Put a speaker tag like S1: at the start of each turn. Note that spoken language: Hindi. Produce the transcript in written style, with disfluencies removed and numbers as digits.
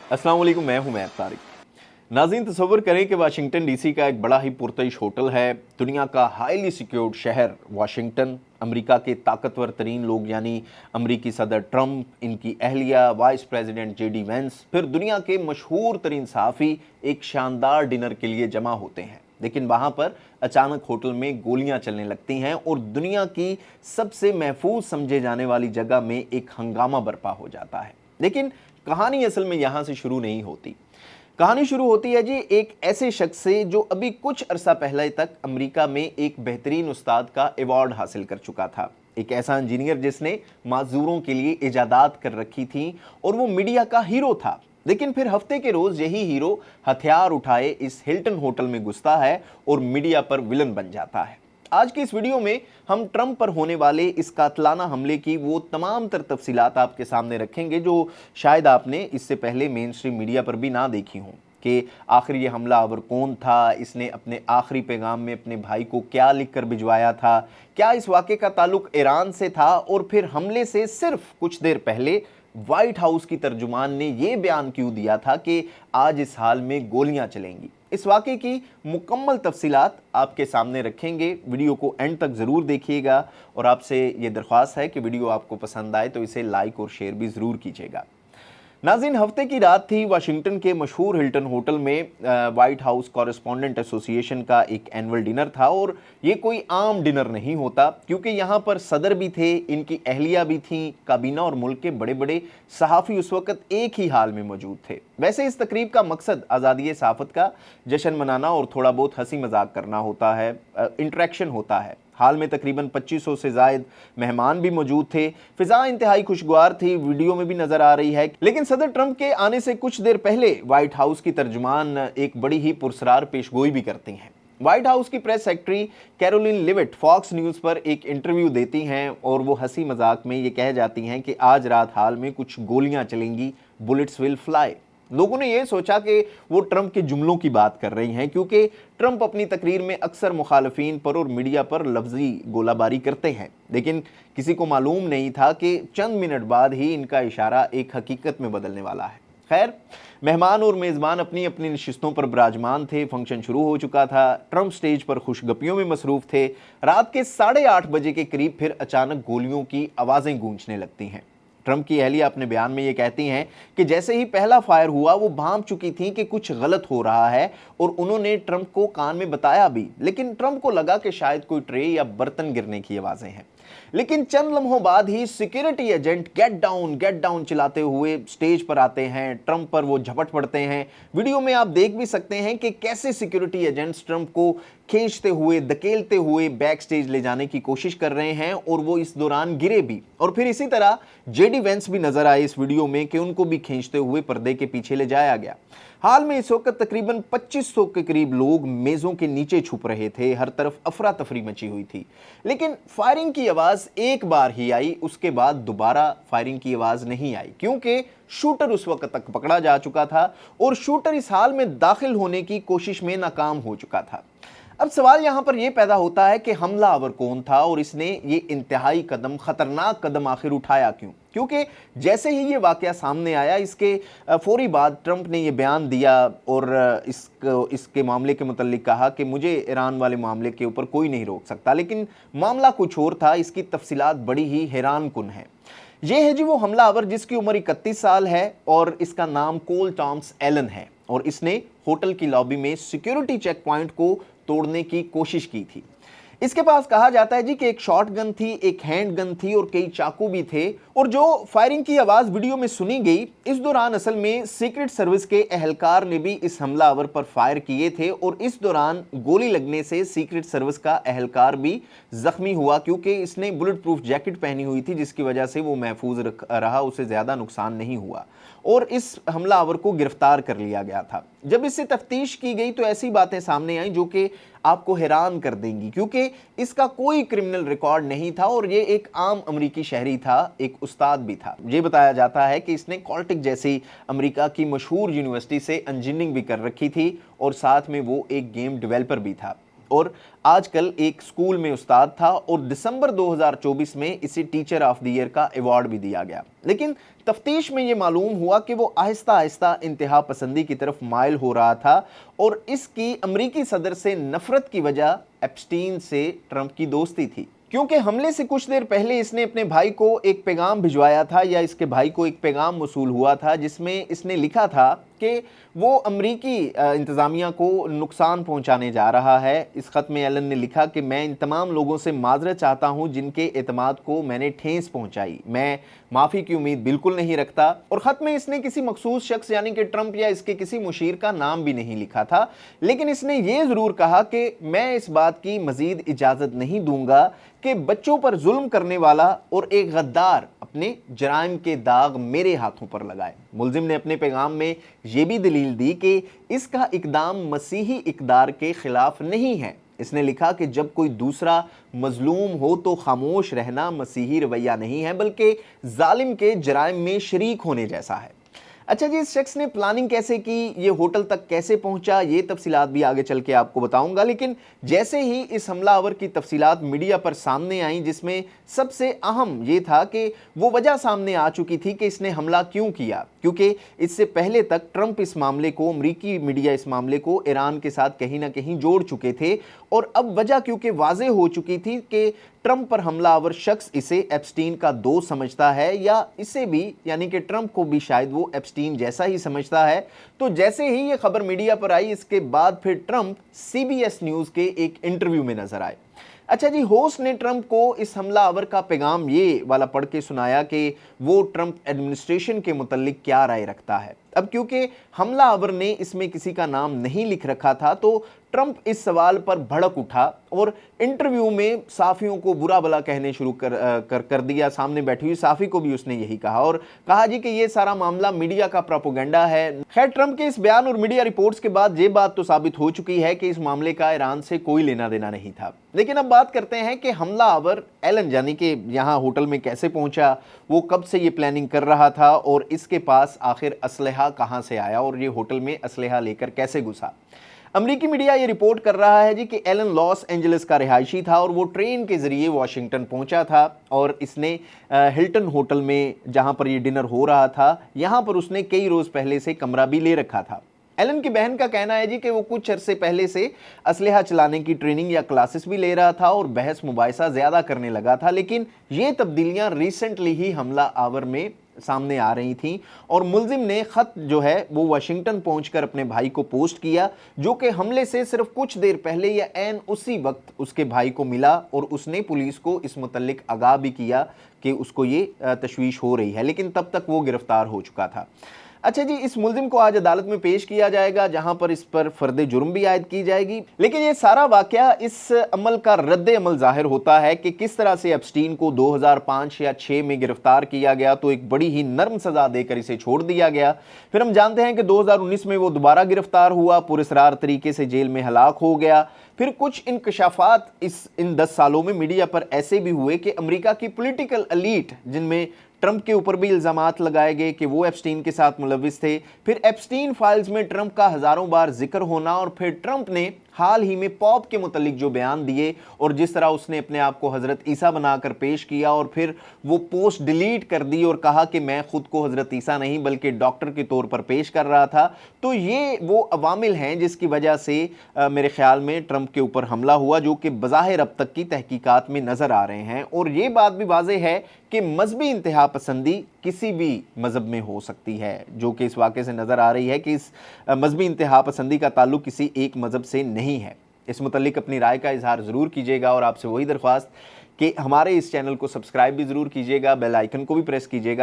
S1: अस्सलाम वालेकुम, मैं हूं मैब तारिक। नाज़रीन, तसव्वुर करें कि वाशिंगटन डीसी का एक बड़ा ही पुरतश होटल है। दुनिया का हाईली सिक्योर्ड शहर वाशिंगटन, अमेरिका के ताकतवर तरीन लोग यानी अमेरिकी सदर ट्रंप, इनकी अहलिया, वाइस प्रेसिडेंट जेडी वेंस, फिर दुनिया के मशहूर तरीन सहाफ़ी एक शानदार डिनर के लिए जमा होते हैं। लेकिन वहाँ पर अचानक होटल में गोलियां चलने लगती हैं और दुनिया की सबसे महफूज समझे जाने वाली जगह में एक हंगामा बर्पा हो जाता है। लेकिन कहानी असल में यहाँ से शुरू नहीं होती। कहानी शुरू होती है जी एक ऐसे शख्स से जो अभी कुछ अरसा पहले तक अमेरिका में एक बेहतरीन उस्ताद का अवार्ड हासिल कर चुका था। एक ऐसा इंजीनियर जिसने माजूरों के लिए इजादात कर रखी थी और वो मीडिया का हीरो था। लेकिन फिर हफ्ते के रोज यही हीरो हथियार उठाए इस हिल्टन होटल में घुसता है और मीडिया पर विलन बन जाता है। आज की इस वीडियो में हम ट्रंप पर होने वाले इस कातलाना हमले की वो तमाम तर तफसीलात आपके सामने रखेंगे जो शायद आपने इससे पहले मेन स्ट्रीम मीडिया पर भी ना देखी हों कि आखिर ये हमलावर कौन था, इसने अपने आखिरी पैगाम में अपने भाई को क्या लिख कर भिजवाया था, क्या इस वाक़े का ताल्लुक ईरान से था और फिर हमले से सिर्फ कुछ देर पहले व्हाइट हाउस की तर्जुमान ने यह बयान क्यों दिया था कि आज इस हाल में गोलियां चलेंगी। इस वाक़े की मुकम्मल तफसीलात आपके सामने रखेंगे। वीडियो को एंड तक ज़रूर देखिएगा और आपसे ये दरख्वास्त है कि वीडियो आपको पसंद आए तो इसे लाइक और शेयर भी ज़रूर कीजिएगा। नाज़रीन, हफ्ते की रात थी। वाशिंगटन के मशहूर हिल्टन होटल में व्हाइट हाउस कॉरेस्पॉन्डेंट एसोसिएशन का एक एनुअल डिनर था और ये कोई आम डिनर नहीं होता क्योंकि यहाँ पर सदर भी थे, इनकी अहलिया भी थी, काबीना और मुल्क के बड़े बड़े सहाफ़ी उस वक्त एक ही हाल में मौजूद थे। वैसे इस तकरीब का मकसद आज़ादी सहाफ़त का जश्न मनाना और थोड़ा बहुत हंसी मजाक करना होता है, इंटरेक्शन होता है। हाल में तकरीबन 2500 से ज़ायद मेहमान भी मौजूद थे। फिजा इंतहाई खुशगवार थी, वीडियो में भी नजर आ रही है। लेकिन सदर ट्रंप के आने से कुछ देर पहले व्हाइट हाउस की तर्जुमान एक बड़ी ही पुरस्रार पेशगोई भी करती हैं। व्हाइट हाउस की press secretary Karoline Leavitt Fox News पर एक इंटरव्यू देती हैं और वो हंसी मजाक में ये कह जाती हैं कि आज रात हाल में कुछ गोलियां चलेंगी, बुलेट्स विल फ्लाई। लोगों ने यह सोचा कि वो ट्रंप के जुमलों की बात कर रही हैं क्योंकि ट्रंप अपनी तकरीर में अक्सर मुखालफीन पर और मीडिया पर लफ्जी गोलाबारी करते हैं। लेकिन किसी को मालूम नहीं था कि चंद मिनट बाद ही इनका इशारा एक हकीकत में बदलने वाला है। खैर, मेहमान और मेज़बान अपनी अपनी नशिस्तों पर विराजमान थे। फंक्शन शुरू हो चुका था। ट्रंप स्टेज पर खुशगपियों में मसरूफ थे। रात के 8:30 बजे के करीब फिर अचानक गोलियों की आवाज़ें गूंजने लगती हैं। ट्रंप की अहलिया अपने बयान में ये कहती हैं कि जैसे ही पहला फायर हुआ वो भांप चुकी थी कि कुछ गलत हो रहा है और उन्होंने ट्रंप को कान में बताया भी, लेकिन ट्रंप को लगा कि शायद कोई ट्रे या बर्तन गिरने की आवाजें हैं। लेकिन चंद लम्हों बाद ही सिक्योरिटी एजेंट गेट डाउन चिल्लाते हुए स्टेज पर आते हैं। ट्रंप पर वो झपट पड़ते हैं। वीडियो में आप देख भी सकते हैं कि कैसे सिक्योरिटी एजेंट्स ट्रंप को खींचते हुए, धकेलते हुए बैक स्टेज ले जाने की कोशिश कर रहे हैं और वो इस दौरान गिरे भी। और फिर इसी तरह जेडी वेंस भी नजर आए इस वीडियो में कि उनको भी खींचते हुए पर्दे के पीछे ले जाया गया। हाल में इस वक्त तकरीबन 2500 के करीब लोग मेजों के नीचे छुप रहे थे। हर तरफ अफरा तफरी मची हुई थी। लेकिन फायरिंग की आवाज एक बार ही आई, उसके बाद दोबारा फायरिंग की आवाज नहीं आई क्योंकि शूटर उस वक्त तक पकड़ा जा चुका था और शूटर इस हाल में दाखिल होने की कोशिश में नाकाम हो चुका था। अब सवाल यहां पर यह पैदा होता है कि हमलावर कौन था और इसने ये इंतहाई कदम, खतरनाक कदम आखिर उठाया क्यों? क्योंकि जैसे ही ये वाकया सामने आया इसके फौरी बाद ट्रंप ने ये बयान दिया और इसके मामले के मुतल्लिक कहा कि मुझे ईरान वाले मामले के ऊपर कोई नहीं रोक सकता। लेकिन मामला कुछ और था। इसकी तफसीलात बड़ी ही हैरान कुन है। ये है जी वो हमलावर जिसकी उम्र 31 साल है और इसका नाम कोल टॉम्स एलन है और इसने होटल की लॉबी में सिक्योरिटी चेक पॉइंट को तोड़ने की कोशिश की थी। इसके पास कहा जाता है जी कि एक शॉट गन थी, एक हैंड गन थी और कई चाकू भी थे। और जो फायरिंग की आवाज वीडियो में सुनी गई, इस दौरान असल में सीक्रेट सर्विस के एहलकार ने भी इस हमलावर पर फायर किए थे और इस दौरान गोली लगने से सीक्रेट सर्विस का एहलकार भी जख्मी हुआ क्योंकि इसने बुलेट प्रूफ जैकेट पहनी हुई थी जिसकी वजह से वो महफूज रहा, उसे ज्यादा नुकसान नहीं हुआ और इस हमलावर को गिरफ्तार कर लिया गया था। जब इससे तफ्तीश की गई तो ऐसी बातें सामने आई जो कि आपको हैरान कर देंगी क्योंकि इसका कोई क्रिमिनल रिकॉर्ड नहीं था और ये एक आम अमेरिकी शहरी था, एक उस्ताद भी था। ये बताया जाता है कि इसने कॉल्टिक जैसी अमेरिका की मशहूर यूनिवर्सिटी से इंजीनियरिंग भी कर रखी थी और साथ में वो एक गेम डेवलपर भी था। और आजकल एक स्कूल में उस्ताद था और दिसंबर 2024 में इसे टीचर ऑफ द ईयर का अवार्ड भी दिया गया। लेकिन तफ्तीश में ये मालूम हुआ कि वो आहिस्ता आहिस्ता इंतहा पसंदी की तरफ माइल हो रहा था और इसकी अमरीकी सदर से नफरत की वजह एप्स्टीन से ट्रंप की दोस्ती थी, क्योंकि हमले से कुछ देर पहले इसने अपने भाई को एक पैगाम भिजवाया था या इसके भाई को एक पैगाम मौसूल हुआ था जिसमें इसने लिखा था कि वो अमरीकी इंतज़ामिया को नुकसान पहुंचाने जा रहा है। इस ख़त में एलन ने लिखा कि मैं इन तमाम लोगों से माजरत चाहता हूं जिनके एतमाद को मैंने ठेस पहुंचाई, मैं माफ़ी की उम्मीद बिल्कुल नहीं रखता। और ख़त में इसने किसी मखसूस शख्स यानी कि ट्रंप या इसके किसी मुशीर का नाम भी नहीं लिखा था, लेकिन इसने ये ज़रूर कहा कि मैं इस बात की मज़ीद इजाज़त नहीं दूंगा कि बच्चों पर जुल्म करने वाला और एक गद्दार अपने जराइम के दाग मेरे हाथों पर लगाए। मुलजिम ने अपने पैगाम में यह भी दलील दी कि इसका इकदाम मसीही इकदार के खिलाफ नहीं है। इसने लिखा कि जब कोई दूसरा मजलूम हो तो खामोश रहना मसीही रवैया नहीं है बल्कि जालिम के जराइम में शरीक होने जैसा है। अच्छा जी, इस शख्स ने प्लानिंग कैसे की, ये होटल तक कैसे पहुंचा, ये तफसीलात भी आगे चल के आपको बताऊंगा। लेकिन जैसे ही इस हमलावर की तफसीलात मीडिया पर सामने आई, जिसमें सबसे अहम ये था कि वो वजह सामने आ चुकी थी कि इसने हमला क्यों किया, क्योंकि इससे पहले तक ट्रंप इस मामले को, अमरीकी मीडिया इस मामले को ईरान के साथ कहीं ना कहीं जोड़ चुके थे और अब वजह क्योंकि वाज़ेह हो चुकी थी कि ट्रंप पर हमलावर शख्स इसे एप्स्टीन का दोस्त समझता है या इसे भी यानी कि ट्रंप को भी शायद वो एप्स्टीन जैसा ही समझता है। तो जैसे ही ये खबर मीडिया पर आई, इसके बाद फिर ट्रंप CBS न्यूज़ के एक इंटरव्यू में नजर आए। अच्छा जी, होस्ट ने ट्रंप को इस हमलावर का पैगाम ये वाला पढ़ के सुनाया कि वो ट्रंप एडमिनिस्ट्रेशन के मुतल्लिक क्या राय रखता है। अब क्योंकि हमलावर ने इसमें किसी का नाम नहीं लिख रखा था तो ट्रंप इस सवाल पर भड़क उठा और इंटरव्यू में साफियों को बुरा भला कहने शुरू कर दिया। सामने बैठी हुई साफी को भी उसने यही कहा और कहा जी कि ये सारा मामला मीडिया का प्रोपेगेंडा है। खैर, ट्रंप के इस बयान और मीडिया रिपोर्ट्स के बाद ये बात तो साबित हो चुकी है कि इस मामले का ईरान से कोई लेना देना नहीं था। लेकिन अब बात करते हैं कि हमलावर एलन यानी कि यहाँ होटल में कैसे पहुंचा, वो कब से ये प्लानिंग कर रहा था और इसके पास आखिर असलहा कहाँ से आया और ये होटल में असलहा लेकर कैसे घुसा। अमरीकी मीडिया ये रिपोर्ट कर रहा है जी कि एलन लॉस एंजलिस का रिहायशी था और वो ट्रेन के जरिए वाशिंगटन पहुंचा था और इसने हिल्टन होटल में, जहां पर ये डिनर हो रहा था, यहां पर उसने कई रोज पहले से कमरा भी ले रखा था। एलन की बहन का कहना है जी कि वो कुछ अरसे पहले से असलहा चलाने की ट्रेनिंग या क्लासेस भी ले रहा था और बहस मुबाहिसा ज्यादा करने लगा था। लेकिन ये तब्दीलियां रिसेंटली ही हमला आवर में सामने आ रही थी और मुलजिम ने खत जो है वो वाशिंगटन पहुंचकर अपने भाई को पोस्ट किया, जो कि हमले से सिर्फ कुछ देर पहले या ऐन उसी वक्त उसके भाई को मिला और उसने पुलिस को इस मुतल्लिक आगाह भी किया कि उसको ये तशवीश हो रही है, लेकिन तब तक वो गिरफ्तार हो चुका था। अच्छा जी, इस मुलजिम को आज अदालत में पेश किया जाएगा जहां पर इस पर फर्द जुर्म भी आयद की जाएगी। लेकिन ये सारा वाकया इस अमल का रद्द अमल जाहिर होता है कि किस तरह से एप्स्टीन को 2005 या 6 में गिरफ्तार किया गया तो एक बड़ी ही नर्म सजा देकर इसे छोड़ दिया गया। फिर हम जानते हैं कि 2019 में वो दोबारा गिरफ्तार हुआ, पुरस्रार तरीके से जेल में हलाक हो गया। फिर कुछ इंकशाफात इन 10 सालों में मीडिया पर ऐसे भी हुए कि अमेरिका की पॉलिटिकल एलीट, जिनमें ट्रंप के ऊपर भी इल्जामात लगाए गए कि वो एप्स्टीन के साथ मुलविस थे, फिर एप्स्टीन फाइल्स में ट्रंप का हजारों बार जिक्र होना और फिर ट्रंप ने हाल ही में पॉप के मुतल्लिक जो बयान दिए और जिस तरह उसने अपने आप को हज़रत ईसा बनाकर पेश किया और फिर वो पोस्ट डिलीट कर दी और कहा कि मैं खुद को हज़रत ईसा नहीं बल्कि डॉक्टर के तौर पर पेश कर रहा था। तो ये वो अवामिल हैं जिसकी वजह से मेरे ख्याल में ट्रंप के ऊपर हमला हुआ, जो कि बज़ाहिर अब तक की तहकीकात में नज़र आ रहे हैं। और ये बात भी वाज़ेह है कि मजहबी इंतहा पसंदी किसी भी मज़हब में हो सकती है, जो कि इस वाक़े से नज़र आ रही है कि इस मजहबी इंतहा पसंदी का ताल्लुक किसी एक मज़हब से नहीं है। इस मुतल्लिक अपनी राय का इजहार ज़रूर कीजिएगा और आपसे वही दरख्वास्त कि हमारे इस चैनल को सब्सक्राइब भी ज़रूर कीजिएगा, बेल आइकन को भी प्रेस कीजिएगा